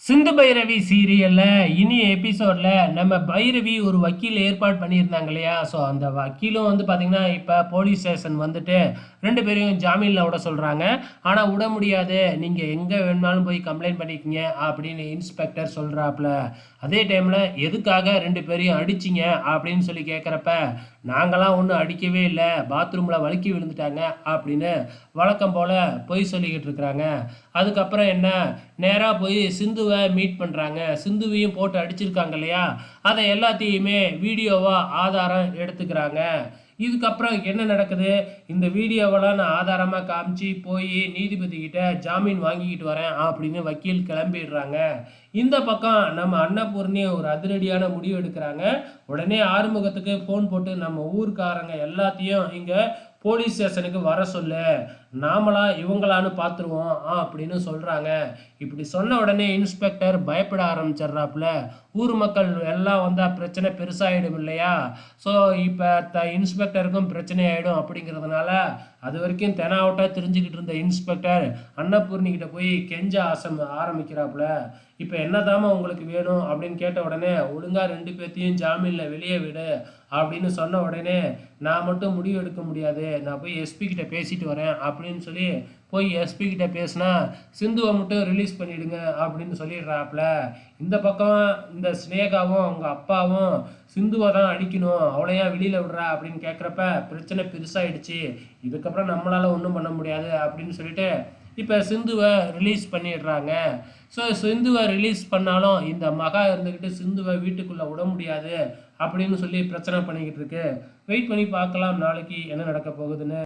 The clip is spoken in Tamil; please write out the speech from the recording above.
சிந்து பைரவி சீரியல்ல இனி எபிசோட்ல நம்ம பைரவி ஒரு வக்கீல் ஏற்பாடு பண்ணியிருந்தாங்க இல்லையா? ஸோ அந்த வக்கீலும் வந்து பார்த்தீங்கன்னா, இப்போ போலீஸ் ஸ்டேஷன் வந்துட்டு 2 பேரையும் ஜாமீன்ல விட சொல்றாங்க. ஆனா விட முடியாது. நீங்க எங்க வேணும்னாலும் போய் கம்ப்ளைண்ட் பண்ணிக்கங்க அப்படின்னு இன்ஸ்பெக்டர் சொல்றாப்ல. அதே டைம்ல எதுக்காக 2 பேரையும் அடிச்சீங்க அப்படின்னு சொல்லி கேட்குறப்ப, நாங்கலாம் ஒண்ணும் அடிக்கவே இல்ல. பாத்ரூம்ல வழுக்கி விழுந்துட்டாங்க அப்படின்னு வழக்கம் போல பொய் சொல்லிக்கிட்டு இருக்கிறாங்க. அதுக்கப்புறம் என்ன, நேரா போய் சிந்துவ மீட் பண்றாங்க. சிந்துவையும் போட்டு அடிச்சிருக்காங்க இல்லையா? அத எல்லாத்தையுமே வீடியோவா ஆதாரம் எடுத்துக்கிறாங்க. இதுக்கப்புறம் என்ன நடக்குது? இந்த வீடியோவெல்லாம் நான் ஆதாரமா காமிச்சு போய் நீதிபதி கிட்ட ஜாமீன் வாங்கிக்கிட்டு வரேன் அப்படின்னு வக்கீல் கிளம்பிடுறாங்க. இந்த பக்கம் நம்ம அன்னபூர்ணி ஒரு அதிரடியான முடிவு எடுக்கிறாங்க. உடனே ஆறுமுகத்துக்கு ஃபோன் போட்டு நம்ம ஊர்க்காரங்க எல்லாத்தையும் இங்க போலீஸ் ஸ்டேஷனுக்கு வர சொல்லு. நாமளா இவங்களான்னு பார்த்துருவோம் அப்படின்னு சொல்றாங்க. இப்படி சொன்ன உடனே இன்ஸ்பெக்டர் பயப்பட ஆரம்பிச்சிடுறாப்புல. ஊர் மக்கள் எல்லாம் வந்தா பிரச்சனை பெருசாயிடும் இல்லையா? ஸோ இப்போ இன்ஸ்பெக்டருக்கும் பிரச்சனை ஆயிடும் அப்படிங்கிறதுனால அது வரைக்கும் தெனாவட்டா தெரிஞ்சுக்கிட்டு இருந்த இன்ஸ்பெக்டர் அன்னபூர்ணி கிட்ட போய் கெஞ்ச ஆரம்பிக்கிறாப்புல. இப்போ என்னதாம்மா உங்களுக்கு வேணும் அப்படின்னு கேட்ட உடனே, ஒழுங்கா 2 பேத்தையும் ஜாமீன்ல வெளியே விடு அப்படின்னு சொன்ன உடனே, நான் மட்டும் முடிவு எடுக்க முடியாது, நான் போய் எஸ்பி கிட்ட பேசிட்டு வரேன் அப்படின்னு சொல்லி போய் எஸ்பி கிட்ட பேசினா, சிந்துவை மட்டும் ரிலீஸ் பண்ணிடுங்க அப்படின்னு சொல்லிடுறாப்புல. இந்த பக்கம் இந்த ஸ்னேகாவும் அவங்க அப்பாவும் சிந்துவை தான் அடிக்கணும், அவளை ஏன் வெளியில விடுறா அப்படின்னு கேட்குறப்ப பிரச்சனை பெருசாயிடுச்சு, இதுக்கப்புறம் நம்மளால ஒன்றும் பண்ண முடியாது அப்படின்னு சொல்லிட்டு இப்போ சிந்துவை ரிலீஸ் பண்ணிடுறாங்க. ஸோ சிந்துவை ரிலீஸ் பண்ணாலும் இந்த மகா இருந்துக்கிட்டு சிந்துவை வீட்டுக்குள்ளே விட முடியாது அப்படின்னு சொல்லி பிரச்சனை பண்ணிக்கிட்டு இருக்கு. வெயிட் பண்ணி பார்க்கலாம் நாளைக்கு என்ன நடக்க போகுதுன்னு.